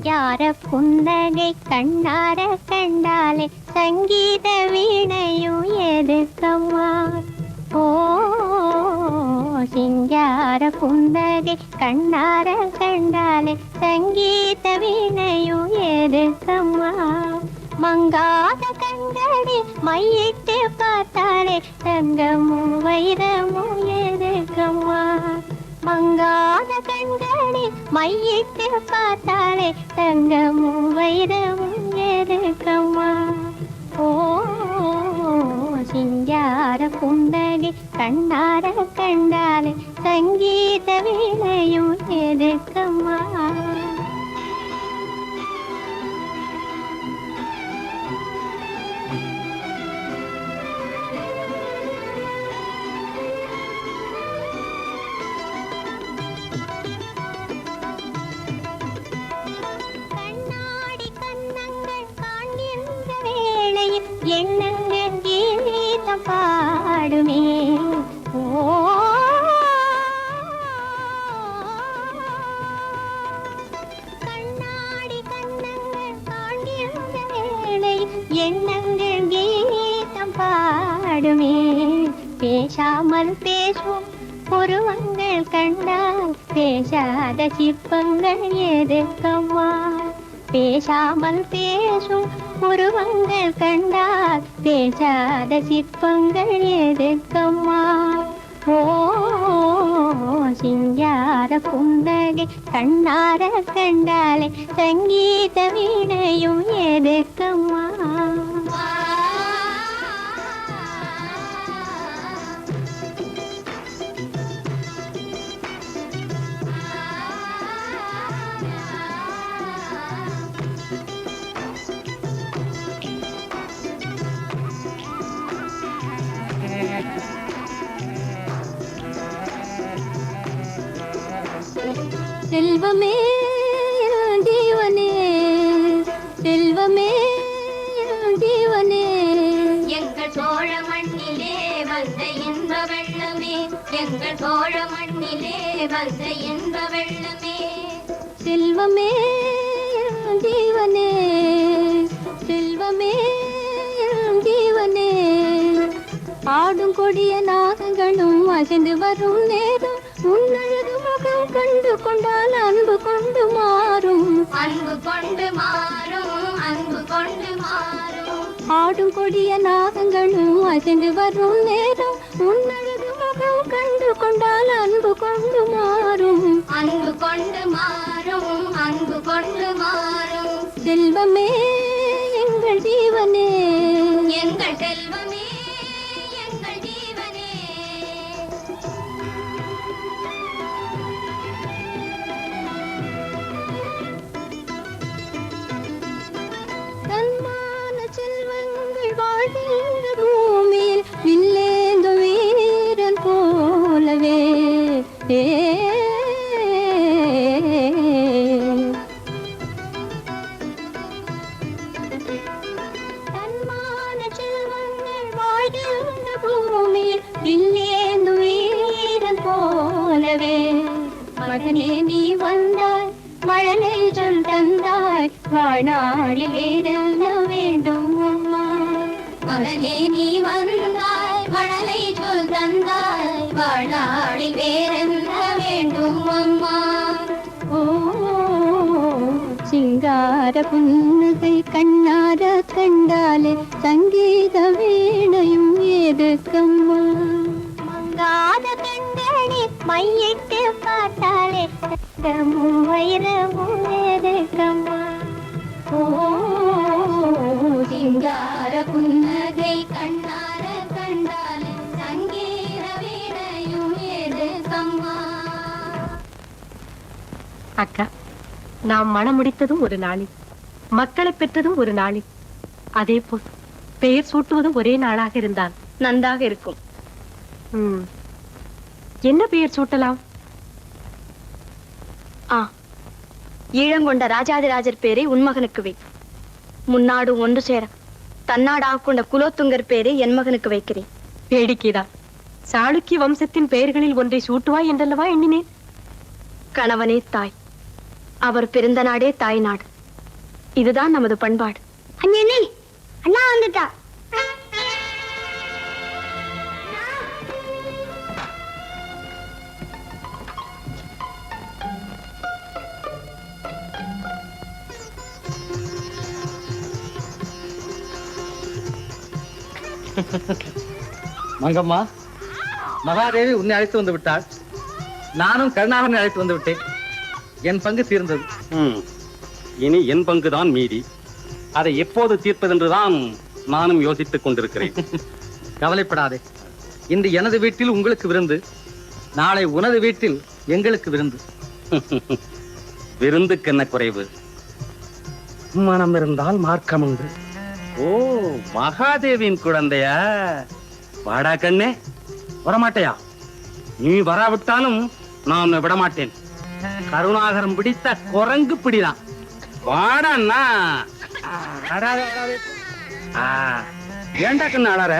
யார புன்னகை கண்ணார கண்டாலே சங்கீத வீணையும் எதுக்கம்மா? ஓ சிங்கார புன்னகை கண்ணார கண்டாலே சங்கீத வீணையும் எதுக்கம்மா? மங்காத கண்களே மையிட்டு பார்த்தாலே தங்கமும் வைரமும் எதுக்கம்மா? மங்காத கண்களே மையிட்டு பார்த்தாலே தங்கமும் வைரமும் எதுக்கம்மா? ஓ சிங்கார புன்னகை கண்ணார கண்டாலே சங்கீத வீணையும் எதுக்கம்மா? எண்ணங்கள் கீதம் பாடுமே. ஓ கண்ணாடி கண்ணங்கள் காண்கின்ற வேளை எண்ணங்கள் கீதம் பாடுமே. பேசாமல் பேசும் புருவங்கள் கண்டால் பேசாத சிற்பங்கள் எதுக்கம்மா? பேசாமல் பேசும் உருவங்கள் கண்டால் பேசாத சிற்பங்கள் எதுக்கம்மா? ஓ சிங்கார புன்னகை கண்ணார கண்டாலே சங்கீத வீணையும் எதுக்கம்மா? செல்வமே ஜீவனே செல்வமே ஜீவனே எங்கள் சோழ மண்ணிலே வந்த இன்ப வெள்ளமே எங்கள் சோழ மண்ணிலே வந்த இன்ப வெள்ளமே செல்வமே ஜீவனே செல்வமே ஜீவனே ஆடும் கொடிய நாகங்களும் அசைந்து வரும் நேரம் உன்னழகு முகம் கண்டு கொண்டால் அன்பு கொண்டு மாறும் அன்பு கொண்டு மாறும் அன்பு கொண்டு மாறும் ஆடும் கொடிய நாகங்களும் அசைந்து வரும் நேரம் உன்னழகு முகம் கண்டு கொண்டால் அன்பு கொண்டு மாறும் அன்பு கொண்டு மாறும் அன்பு கொண்டு மாறும் செல்வமே எங்கள் ஜீவனே எங்கள் செல்வமே எங்கள் ஜீவனே தன்மான செல்வங்கள் வாழ்கின்ற பூமியில் வில்லேந்து வீரன் போலவே தன்மான செல்வங்கள் வாழ்கின்ற பூமியில் வில்லேந்து வீரன் போலவே மகனே நீ வந்தாய் மழலை சொல் தந்தாய் வாழ்நாளில் வேறென்ன வேண்டும் அம்மா? மகனே நீ வந்தாய் மழலை சொல் தந்தாய் வாழ்நாளில் வேறென்ன வேண்டும் அம்மா? ஓ சிங்கார புன்னகை கண்ணார கண்டாலே சங்கீத வீணையும் எதுக்கம்மா? மங்காத கண்களே மையிட்டு பார்த்தாலே தங்கமும் வைரமும் எதுக்கம்மா? ஓ சிங்கார புன்னகை கண்ணார கண்டாலே சங்கீத வீணையும் எதுக்கம்மா? அக்கா, நாம் மனம் முடித்ததும் ஒரு நாளில், மக்களை பெற்றதும் ஒரு நாளில், அதே போல் பெயர் சூட்டுவதும் ஒரே நாளாக இருந்தால் நன்றாக இருக்கும். என்ன பெயர் சூட்டலாம்? ஈழங்கொண்ட ராஜாதிராஜர் பேரை உன் மகனுக்கு வை. முன்னாடு ஒன்று சேர தன்னாடாக கொண்ட குலோத்துங்கர் பேரை என் மகனுக்கு வைக்கிறேன். வேடிக்கைதான். சாளுக்கிய வம்சத்தின் பெயர்களில் ஒன்றை சூட்டுவாய் என்றல்லவா எண்ணினேன். கணவனே தாய், அவர் பிறந்த நாடே தாய் நாடு. இதுதான் நமது பண்பாடு. அண்ணே, அண்ணா வந்துட்டா. மங்கம்மா, மகாதேவி உன்னை அழைத்து வந்து விட்டாள். நானும் கருணாகரனை அழைத்து வந்து விட்டேன். என் பங்கு தீர்ந்தது. இனி என் பங்குதான் மீதி. அதை எப்போது தீர்ப்பதென்றுதான் நானும் யோசித்துக் கொண்டிருக்கிறேன். கவலைப்படாதே. இன்று எனது வீட்டில் உங்களுக்கு விருந்து, நாளை உனது வீட்டில் எங்களுக்கு விருந்து. விருந்துக்கு என்ன குறைவு? மனம் இருந்தால் மார்க்கம் உண்டு. ஓ, மகாதேவியின் குழந்தையா? வாடா கண்ணே. வரமாட்டையா? நீ வராவிட்டாலும் நான் விடமாட்டேன். கருணாகரம் பிடித்த குரங்கு பிடிதான். வாடா. ஏண்டா கண்ணு அழற?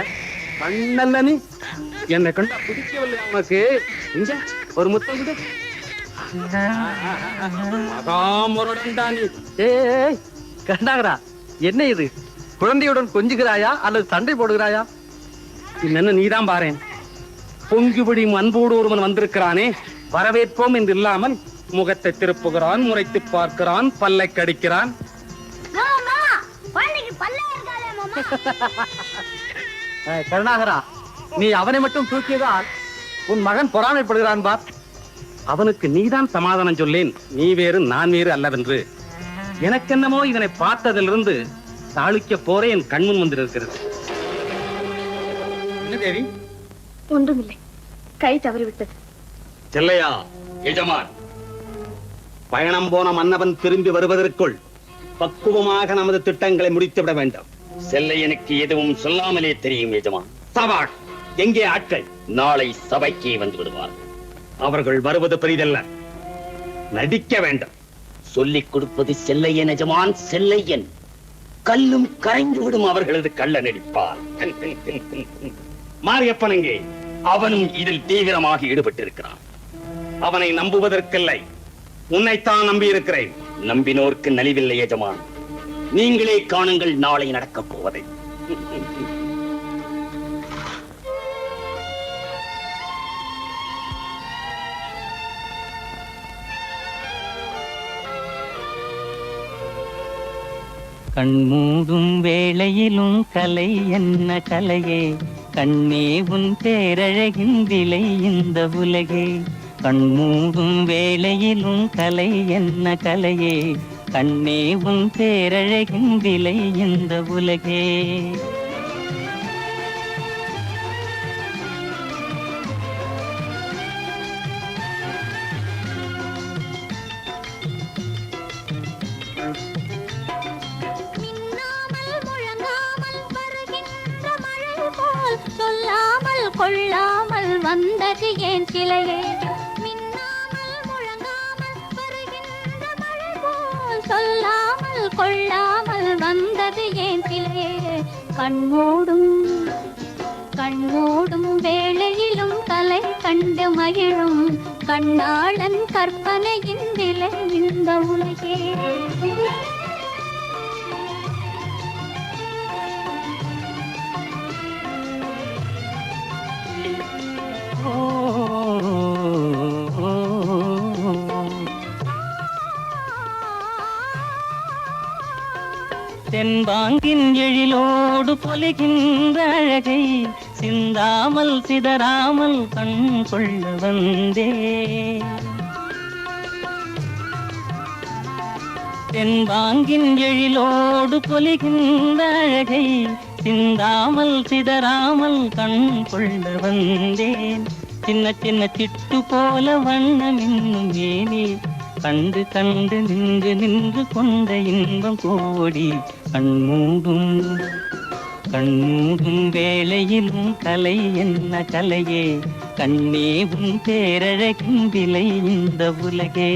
கண்ணல்ல நீ என்னை கண்டா பிடிக்கவில்லை உனக்கு? இங்க ஒரு முத்தம் கொடு. மகாமுரடா நீ. ஏய் கருணாகரா, என்ன இது? குழந்தையுடன் கொஞ்சுகிறாயா அல்லது சண்டை போடுகிறாயா? என்ன நீதான் பாரேன். பொங்குபிடி அன்போடு ஒருவன் வந்திருக்கிறானே, வரவேற்போம் என்று இல்லாமல் முகத்தை திருப்புகிறான், முறைத்து பார்க்கிறான், பல்லை கடிக்கிறான். கருணாகரா, நீ அவனை மட்டும் தூக்கியதால் உன் மகன் பொறாமைப்படுகிறான் பார். அவனுக்கு நீதான் சமாதானம் சொல்லேன். நீ வேறு நான் வேறு அல்லவென்று. எனக்கென்னமோ இதனை பார்த்ததிலிருந்து சாளுக்கிய போரே என் கண்முன் வந்திருக்கிறது. என்ன தேவி? ஒன்றுமில்லை, கை தவறிவிட்டது. செல்லையா எஜமான், பயணம் போன மன்னவன் திரும்பி வருவதற்குள் பக்குவமாக நமது திட்டங்களை முடித்துவிட வேண்டும். செல்லையனுக்கு எதுவும் சொல்லாமலே தெரியும் எஜமான். சபாஷ். எங்கே ஆட்கள்? நாளை சபைக்கே வந்து விடுவார். அவர்கள் வருவது பெரிதல்ல, நடிக்க வேண்டும். சொல்லிக் கொடுப்பது செல்லையன் எஜமான், செல்லையன். கல்லும் கரைந்து விடும் அவர்களது கள்ள நடிப்பார். மாரியப்பன் எங்கே? அவனும் இதில் தீவிரமாக ஈடுபட்டிருக்கிறான். அவனை நம்புவதற்கில்லை, உன்னைத்தான் நம்பி இருக்கிறேன். நம்பினோர்க்கு நலிவில்லை எஜமான். நீங்களே காணுங்கள் நாளை நடக்கப் போவதை. கண்மூடும் வேளையிலும் கலை என்ன கலையே, கண்ணே உன் பேரழகின் விலை இந்த உலகே. கண்மூடும் வேளையிலும் கலை என்ன கலையே, கண்ணே உன் பேரழகின் விலை இந்த உலகே. சொல்லாமல் கொள்ளாமல் வந்தது ஏன் சிலையே? மின்னாமல் முழங்காமல் வருகின்ற மழை போல் சொல்லாமல் கொள்ளாமல் வந்தது ஏன் சிலையே? கண்மூடும் வேளையிலும் கலை கண்டு மகிழும் கண்ணாளன் கற்பனையின் விலை இந்த உலகே. தென்பாங்கின் எழிலோடு பொலிகின்ற அழகை சிந்தாமல் சிதறாமல் கண் கொள்ள வந்தே. தென்பாங்கின் எழிலோடு பொலிகின்ற அழகை சிந்தாமல் சிதறாமல் கண் கொள்ள வந்தேன். சின்ன சின்ன சிட்டு போல வண்ணம் இன்னும் ஏனே, கண்டு கண்டு நின்று நின்று கொண்ட இன்பம் கோடி. கண்மூடும் வேளையிலும் கலை என்ன கலையே, கண்ணே உன் பேரழகின் விலை இந்த உலகே.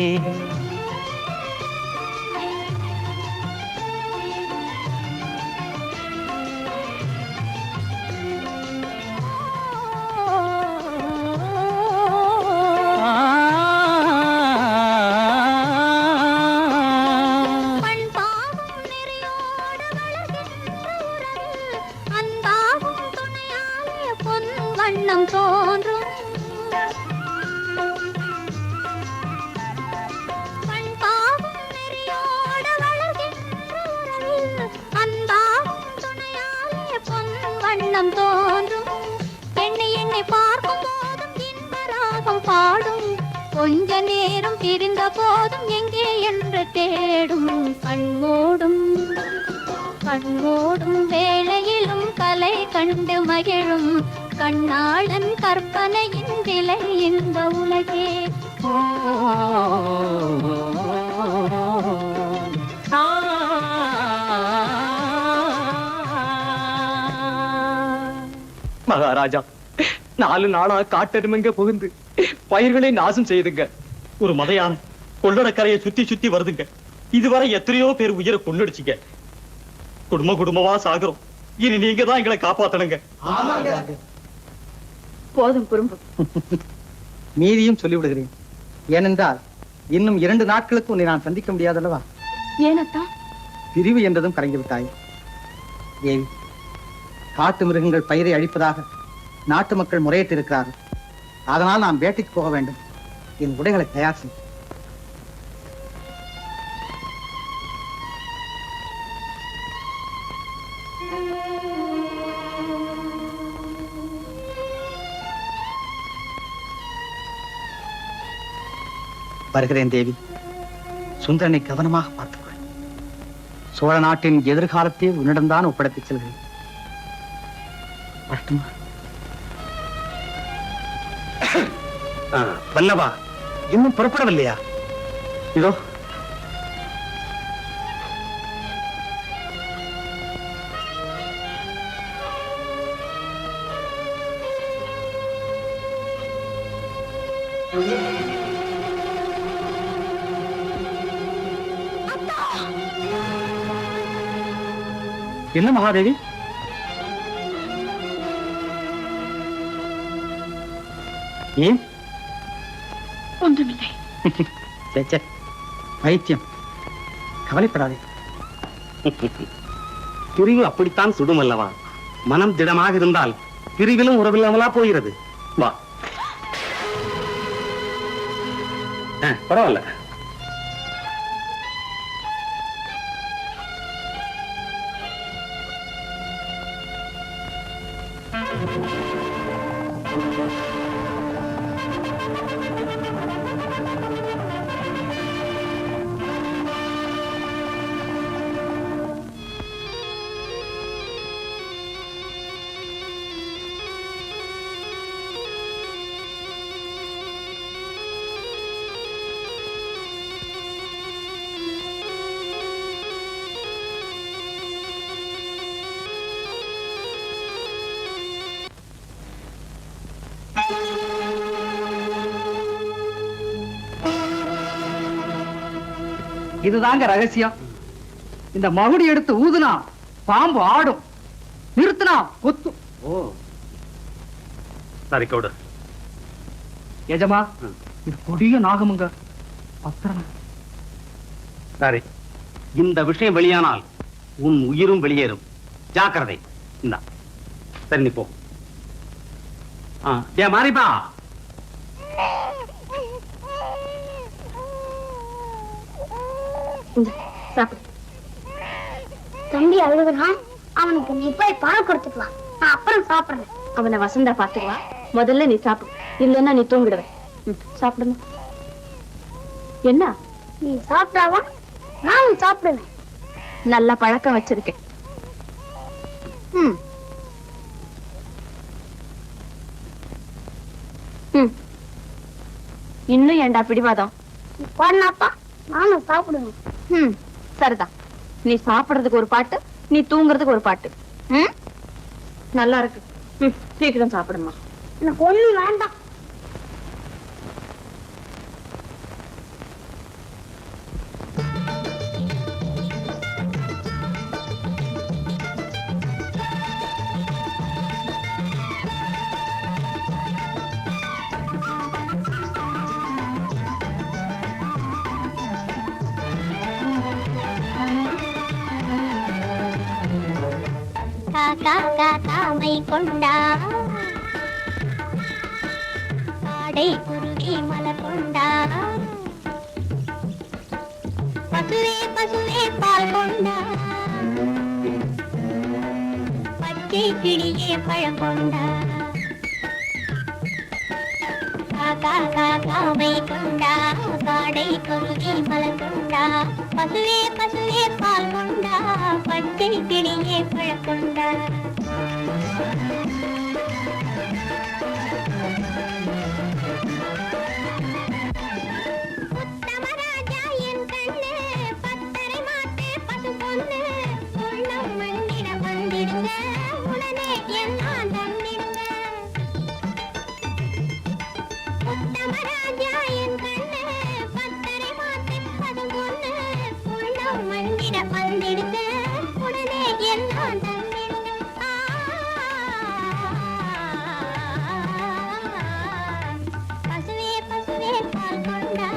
கொஞ்ச நேரம் பிரிந்த போதும் எங்கே என்று தேடும் கண்மூடும் வேளையிலும் கலை கண்டு மகிழும் கண்ணாளன் கற்பனையின் விலை இந்த உலகே. மகாராஜா, 4 நாளா காட்டெருமைங்க புகுந்து பயிர்களை நாசம் செய்துங்க. ஒரு மதையான கொள்ளடக்கரையை சுத்தி சுத்தி வருதுங்க. இதுவரை எத்தனையோ பேர் உயிரை கொண்டுடுச்சுங்க. குடும்பமா சாகுறோம். இனி நீங்க தான் எங்களை காப்பாத்தணுங்க. போதும் குறும்பு. மீதியும் சொல்லிவிடுகிறேன். ஏனென்றால் இன்னும் 2 நாட்களுக்கு உன்னை நான் சந்திக்க முடியாதல்லவா? ஏனத்தா? பிரிவு என்றதும் கரைந்து விட்டாய். தேவி, காட்டு மிருகங்கள் பயிரை அழிப்பதாக நாட்டு மக்கள் முறையிட்டு இருக்கிறார்கள். அதனால் நான் வேட்டைக்கு போக வேண்டும். என் உடைகளை தயார் செய். வருகிறேன் தேவி. சுந்தரனை கவனமாக பார்த்துக்கொள். சோழ நாட்டின் எதிர்காலத்தை உன்னிடம்தான் ஒப்படைத்துச் செல்கிறேன். வல்லவா, இன்னும் புறப்படவில்லையா? இதோ என்ன மகாதேவி? ஏன்? ஒன்றுமில்லை. வைத்தியம், கவலைப்படாதே. பிரிவு அப்படித்தான் சுடும் அல்லவா? மனம் திடமாக இருந்தால் பிரிவிலும் உறவில்லாமலா போகிறது. வா. பரவாயில்ல. இதுதாங்க ரகசியம். இந்த மகுடி எடுத்து ஊதுனா பாம்பு ஆடும், நிறுத்தினா கொத்தும். ஓ, சரி கொடு. எஜமா, இது கொடிய நாகமுங்க. பத்திரம். சரி, இந்த விஷயம் வெளியானால் உன் உயிரும் வெளியேறும். ஜாக்கிரதை. இந்தா. சரி, நீ போ. மாறிப்பா. தம்பி அழுகுறான், அவனுக்கு நீ போய் பால் கொடுத்துட்டு வா. நான் அப்புறம் சாப்பிடுறேன். அவனை வசந்தா பாத்துக்குவா. முதல்ல நீ சாப்பிடு, இல்லைன்னா நீ தூங்கிடுவேன். சாப்பிடுமா? என்ன? நீ சாப்பிட்டாவா நானும் சாப்பிடுவேன். நல்ல பழக்கம் வச்சிருக்கேன். இன்னும் ஏண்டா பிடிவாதம்? பாடினாப்பா நானும் சாப்பிடுவேன். சரிதான். நீ சாப்பிடுறதுக்கு ஒரு பாட்டு, நீ தூங்குறதுக்கு ஒரு பாட்டு. நல்லா இருக்கு. சீக்கிரம் சாப்பிடுமா. எனக்கு ஒண்ணும் வேண்டாம். காமை கொண்டா காடை குருவி மலர் கொண்டா பசுவே பால் கொண்டா பச்சை கிளியே பழம் கொண்டா காமை கொண்டா காடை கொங்கி மலர் கொண்டா பசுவே பசுவே பால் கொண்டா பச்சை கிளியே பழம் கொண்டா உத்தமராஜா என் கண்ணு பத்தரை மாட்டு பசு பொண்ணு உள்ளம் மண்ணிட வந்திடுங்க உடனே எல்லாம் தந்திடுங்க உத்தமராஜா என் கண்ணு பத்தரை மாட்டு பசு பொண்ணு உள்ளம் மண்ணிட வந்திடுங்க உடனே எல்லாம் தந்திடுங்க பசுவே பசுவே பால் கொண்டா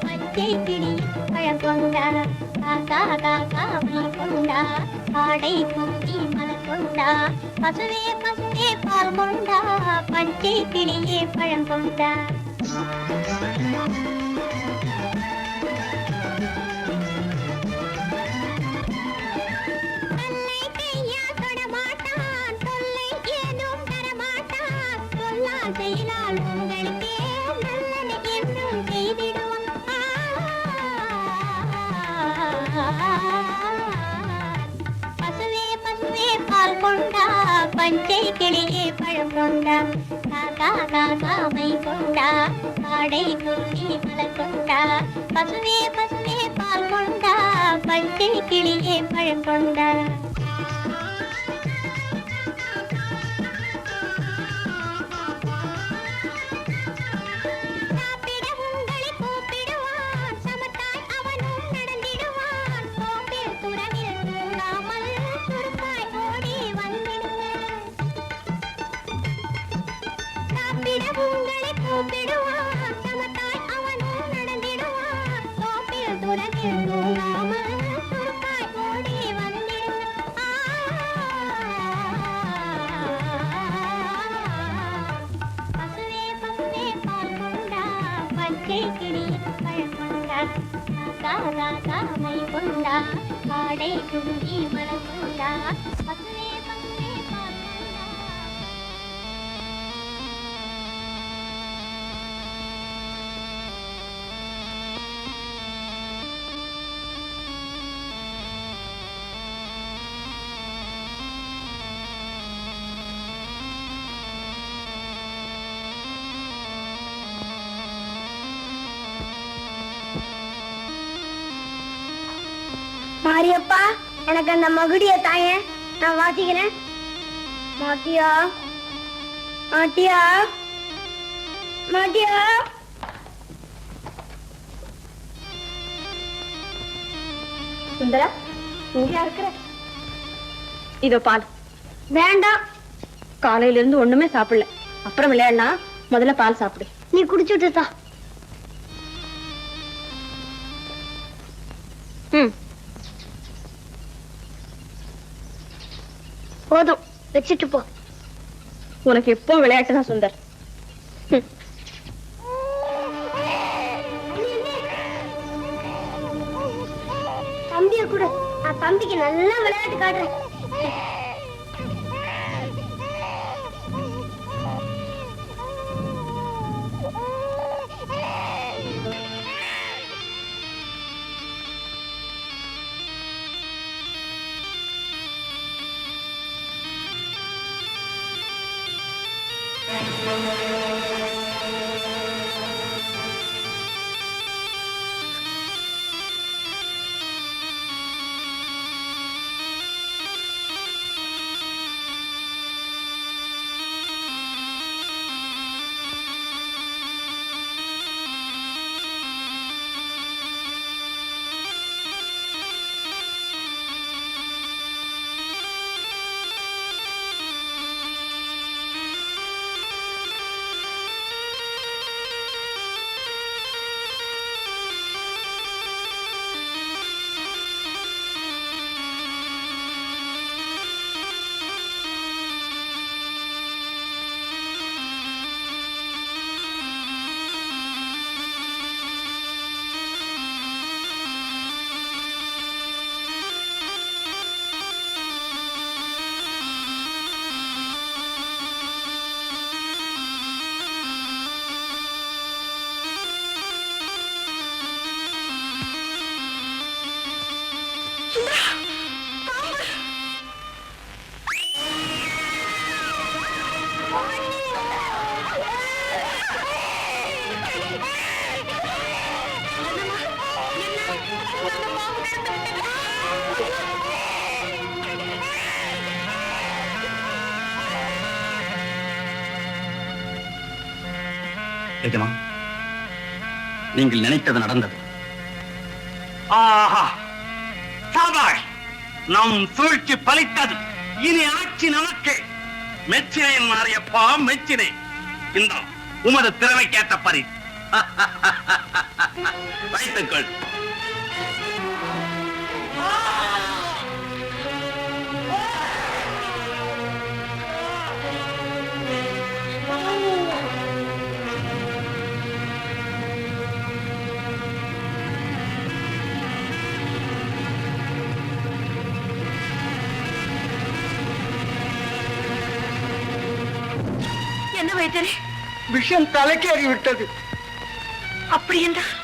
பச்சை கிளி பழம் கொண்டா காமை கொண்டா காடை குஞ்சி மலர் கொண்டா பசுவே பசுவே பால் கொண்டா பச்சை கிளியே பழம் கொண்டா தன்னை கையா தொட மாட்டான் தொல்லை ஏதும் தர மாட்டான் சொல்லால் செயலால் உங்களுக்கே நல்லது என்றும் செய்திடுவான் பசுவே பசுவே பால் கொண்டா பச்சை கிளியே பழம் கொண்டா காமை கொண்டா காடை குருவி மலர் கொண்டா பசுவே பசுவே பால் கொண்டா பச்சை கிளியே பழம் கொண்டா உங்களை கூப்பிடுவான் சமத்தாய் அவனும் நடந்திடுவான் கோப்பில் துறவில் தூங்காமல் சுருப்பாய் ஓடி வந்திடுவான் உங்களை கூப்பிடுவான் சமத்தாய் அவனும் நடந்திடுவான் கோப்பில் துறவில் தூங்காமல் சுருப்பாய் ஓடி பசுவே பசுவே பால் கொண்டா பச்சை கிளியே பழம் கொண்டா காமை கொண்டா காடை குஞ்சி மலர் கொண்டா பசுவே பசுவே பால் கொண்டா மாரியப்பா எனக்கு அந்த மகுடிய தாயே நான் வாசிக்கிறேன் மாட்டியா மாட்டியா மாட்டியா சுந்தரா இங்கயா இருக்கிற இதோ பால் வேண்டாம் காலையில இருந்து ஒண்ணுமே சாப்பிடல அப்புறம் விளையாடலாம் முதல்ல பால் சாப்பிடு நீ குடிச்சுட்டுதா போதும் வச்சுட்டு போ உனக்கு எப்போ விளையாட்டு தான் சுந்தர் தம்பிய கூட நான் தம்பிக்கு நல்லா விளையாட்டு காட்டுறேன் எஜமா, நீங்கள் நினைத்தது நடந்தது. ஆஹா, சாபாஷ்! நம் சூழ்ச்சி பலித்தது. இனி ஆட்சி நமக்கு. மெச்சினேன் மாரியப்பா, மெச்சினேன். இந்த உமது திறமைக்கேற்ற பரிசு. வைத்துக்கள். என்ன வைத்தனே? விஷயம் தலைக்கேறி விட்டது. அப்படி என்றால்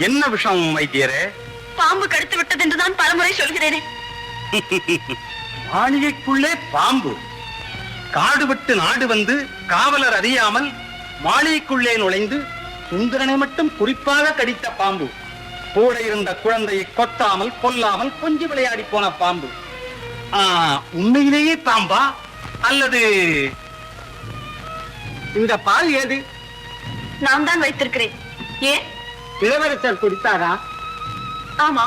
என்ன விஷயம் வைத்தியரே? பாம்பு கடித்து விட்டது என்றுதான் பலமுறை சொல்கிறேனே. மாளிகைக்குள்ளே பாம்பு? காடு விட்டு நாடு வந்து காவலர் அறியாமல் மாளிகைக்குள்ளே நுழைந்து சுந்தரனை மட்டும் குறிப்பாக கடித்த பாம்பு. கூட இருந்த குழந்தையை கொத்தாமல் கொல்லாமல் கொஞ்சி விளையாடி போன பாம்பு. உண்மையிலேயே பாம்பா அல்லது இந்த பால் ஏது? நான் தான் வைத்திருக்கிறேன். ஏன்? இளவரசர் குடித்தாரா? ஆமா.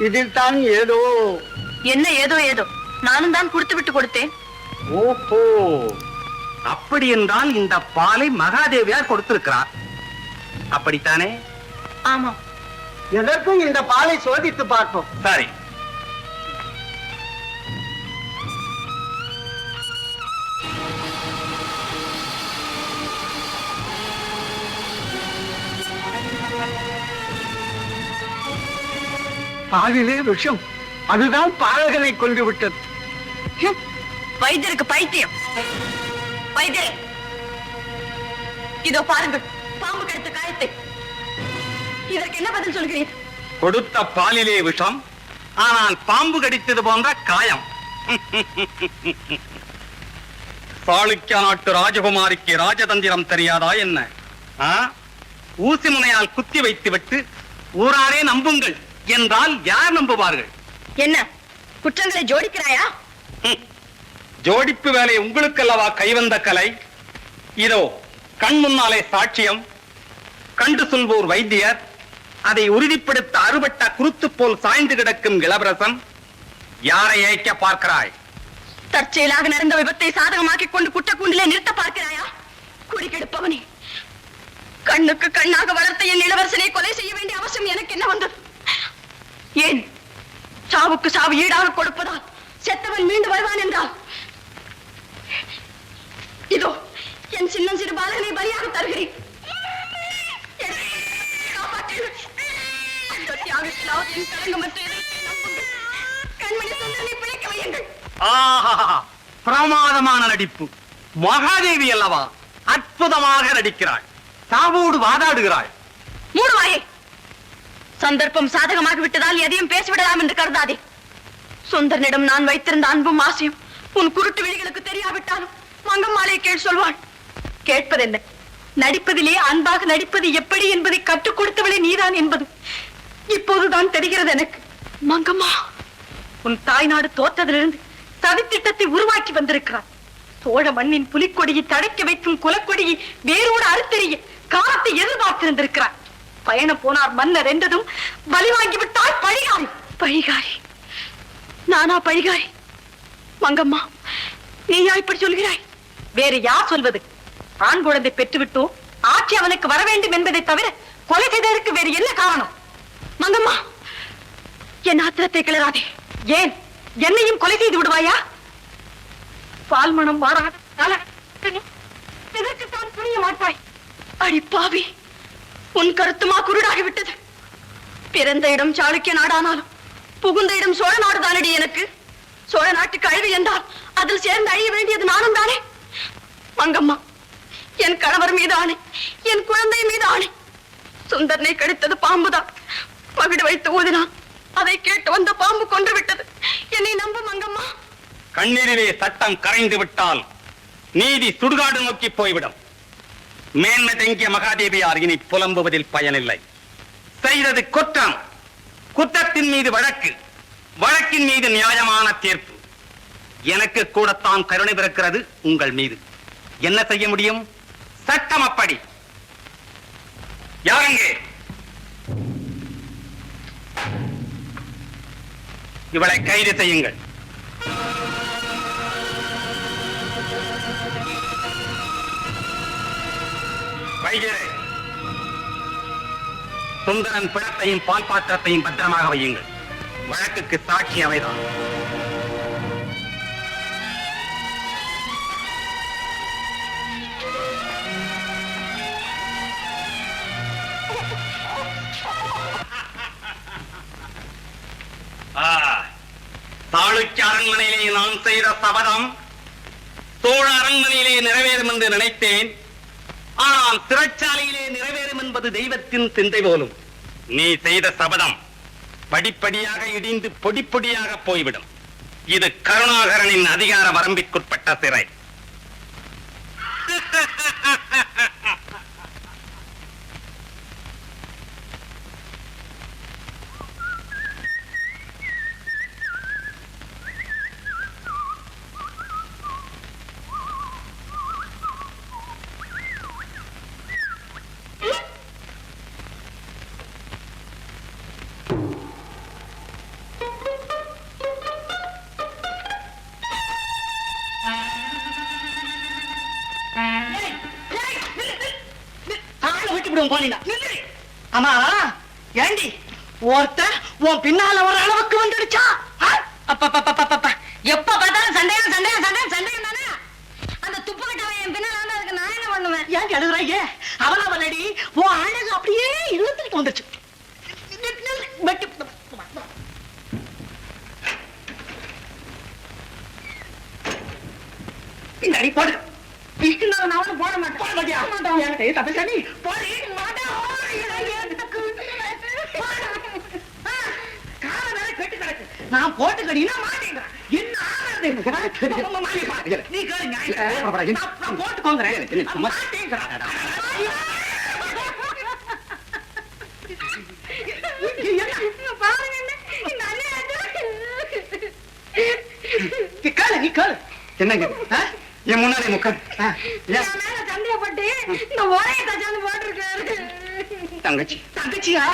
இதில் தான் ஏதோ. என்ன ஏதோ ஏதோ? நானும் தான் குடுத்து விட்டு கொடுத்தேன். ஓஹோ, அப்படி என்றால் இந்த பாலை மகாதேவியார் கொடுத்திருக்கிறார், அப்படித்தானே? ஆமா. எதற்கும் இந்த பாலை சோதித்து பார்ப்போம். சரி. பாலிலே விஷம். அதுதான் பாலகனை கொண்டு விட்டது. வைத்தியருக்கு பைத்தியம். வைத்தியரே, இதோ பாருங்கள் பாம்பு கடித்த காயத்தை. இதற்கு என்ன பதில் சொல்கிறீர்? கொடுத்த பாலிலே விஷம், ஆனால் பாம்பு கடித்தது போன்ற காயம். சாளுக்கிய நாட்டு ராஜகுமாரிக்கு ராஜதந்திரம் தெரியாதா என்ன? ஊசி முனையால் குத்தி வைத்து விட்டு ஊராரே நம்புங்கள் என்றால் யார் நம்புவார்கள்? என்ன குற்றங்களை ஜோடிக்கிறாயா? ஜோடிப்பு வேலை உங்களுக்கல்லவா கைவந்த கலை. இதோ கண் முன்னாலே சாட்சியம். கண்டு சொல்வோர் வைத்தியர். அதை உறுதிப்படுத்த அறுபட்ட குருத்து போல் சாய்ந்து கிடக்கும் இளவரசன். யாரை ஏய்க்க பார்க்கிறாய்? தற்செயலாக நடந்த விபத்தை சாதகமாக்கிக் கொண்டு குற்றக்கூண்டிலே நிறுத்த பார்க்கிறாயா? குடிக்கெடுப்பவனே, கண்ணுக்கு கண்ணாக வளர்த்த என் இளவரசனை கொலை செய்ய வேண்டிய அவசியம் எனக்கு என்ன வந்தது? ஏன் சாவுக்கு சாவு ஈடாக கொடுப்பதால் செத்தவன் மீண்டு வருவான் என்றால் இதோ என் சின்னம் சிறு பாலகனை பலியாக தருகிறேன். பிரமாதமான நடிப்பு. மகாதேவி அல்லவா? அற்புதமாக நடிக்கிறாள். சாவோடு வாதாடுகிறாள். மூடுவாயே. சந்தர்ப்பம் சாதகமாக விட்டதால் எதையும் பேசிவிடலாம் என்று கருதாதே. சுந்தரனிடம் நான் வைத்திருந்த அன்பும் ஆசையும் உன் குருட்டு விழிகளுக்கு தெரியாவிட்டாலும் மங்கம்மாளை கேள் சொல்வாள். கேட்பதென்ன? நடிப்பதிலே அன்பாக நடிப்பது எப்படி என்பதை கற்றுக் கொடுத்தவளே நீதான் என்பது இப்போதுதான் தெரிகிறது எனக்கு. மங்கம்மா, உன் தாய்நாடு தோற்றதிலிருந்து சதித்திட்டத்தை உருவாக்கி வந்திருக்கிறார். சோழ மண்ணின் புலிக்கொடியை தடைக்க வைக்கும் குலக்கொடியை வேரோடு அறுத்தெறிய காலத்தை எதிர்பார்த்திருந்திருக்கிறார். பயணம் போனார் மன்னர் என்றதும் பலி வாங்கிவிட்டால் பழிகாரி. பழிகாரி? நானா பழிகாரி? மங்கம்மா, நீயா இப்படி சொல்கிறாய்? வேறு யார் சொல்வது? ஆண் குழந்தை பெற்றுவிட்டோம், ஆட்சி அவனுக்கு வர வேண்டும் என்பதை தவிர கொலை செய்ததற்கு வேறு என்ன காரணம்? மங்கம்மா, என் ஆத்திரத்தை கிளறாதே. ஏன் என்னையும் கொலை செய்து விடுவாயா? பால் மனம் மாறாத இதற்குத்தான் புரிய மாட்டாய். அடி பாவி, உன் கருத்துமா குருடாகிவிட்டது. பிறந்த இடம் சாளுக்கிய நாடானாலும் புகுந்த இடம் சோழ நாடுதானடி எனக்கு. சோழ நாட்டுக்கு அழிவு என்றால் அதில் சேர்ந்து அழிய வேண்டியது நானும் தானே. மங்கம்மா, என் கணவர் மீது ஆணை, என் குழந்தை மீது ஆணை. சுந்தரனை கடித்தது பாம்புதான். மகிடு வைத்து ஊதினான். அதை கேட்டு வந்த பாம்பு கொன்று விட்டது. என்னை நம்பு மங்கம்மா. கண்ணீரிலே சட்டம் கரைந்து விட்டால் நீதி சுடுகாடு நோக்கி போய்விடும். மேன்மை தங்கிய மகாதேவியார் இனி புலம்புவதில் பயனில்லை. செய்தது குற்றம், குற்றத்தின் மீது வழக்கு, வழக்கின் மீது நியாயமான தீர்ப்பு. எனக்கு கூடத்தான் கருணை பிறக்கிறது உங்கள் மீது. என்ன செய்ய முடியும்? சட்டம் அப்படி. யாருங்கே இவளை கைது செய்யுங்கள். வைத்தியரே, சுந்தரன் பிணத்தையும் பால் பாத்திரத்தையும் பத்திரமாக வையுங்கள். வழக்குக்கு சாட்சி அவைதான். சாளுக்கிய அரண்மனையிலே நான் செய்த சபதம் சோழ அரண்மனையிலே நிறைவேறும் என்று நினைத்தேன். ஆனால் சிறைச்சாலையிலே நிறைவேறும் என்பது தெய்வத்தின் சிந்தை போலும். நீ செய்த சபதம் படிப்படியாக இடிந்து பொடி பொடியாக போய்விடும். இது கருணாகரனின் அதிகார வரம்பிற்குட்பட்ட சிறை. ஆமா ஏண்டி ஒருத்த உன் பின்னால ஒரு அளவுக்கு வந்துடுச்சா? எப்ப பார்த்தாலும் சந்தேகம் சந்தேகம் சந்தேகம் சந்தேகம் தானே. அந்த துப்பு கட்டவன் என் பின்னால வந்தா அதுக்கு நான் என்ன பண்ணுவேன்? ஏன் எழுதுறாங்க? அவளடி உன் அழகு அப்படியே இழுத்துட்டு வந்துச்சு. பின்னாடி போடு. நான் போட மாட்டேன். போட மாட்டியா? தப்பு சரி போடு. நான் போட்டு கடினா மாட்டேங்கிறேன். என்ன ஆகுது? நீ கேளுங்க. நான் போட்டுக்கோங்கிறேன். நீ கேளு. என்னங்க என் முன்னாடி முக்க சந்தேகப்பட்டு இந்த ஒரே தச்சாந்து போட்டிருக்காரு. தங்கச்சி தங்கச்சியா?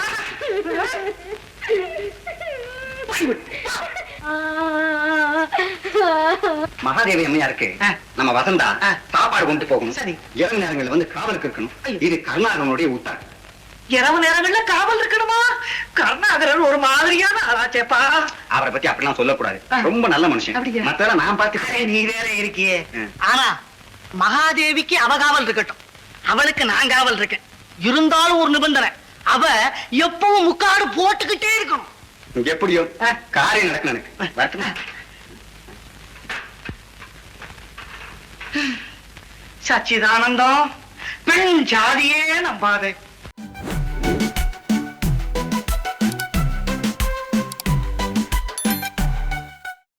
மகாதேவி அம்மையாருக்கு நம்ம வசந்தா சாப்பாடு கொண்டு போகணும். சரி. இரவு நேரங்கள் வந்து காவலுக்கு இருக்கணும். இது கருணாகரனுடைய உத்தரவு. இரவு நேரங்கள்ல காவல் இருக்கணுமா? கருணாகரன் ஒரு மாதிரியான ஆளாச்சேப்பா. அவரை பத்தி அப்படிலாம் சொல்லக்கூடாது. ரொம்ப நல்ல மனுஷன். மத்தெல்லாம் நான் பார்த்து. நீ வேற இருக்கியே. ஆனா மகாதேவிக்கு அவ காவல் இருக்கட்டும், அவளுக்கு நான் காவல் இருக்கேன். இருந்தாலும் ஒரு நிபந்தனை, அவ எப்பவும் முக்காடு போட்டுக்கிட்டே இருக்கணும். எப்படியோ காரியம் நடக்கும். எனக்கு வரட்டுமா? சச்சிதானந்தம், பெண் ஜாதியே நம்பாதே.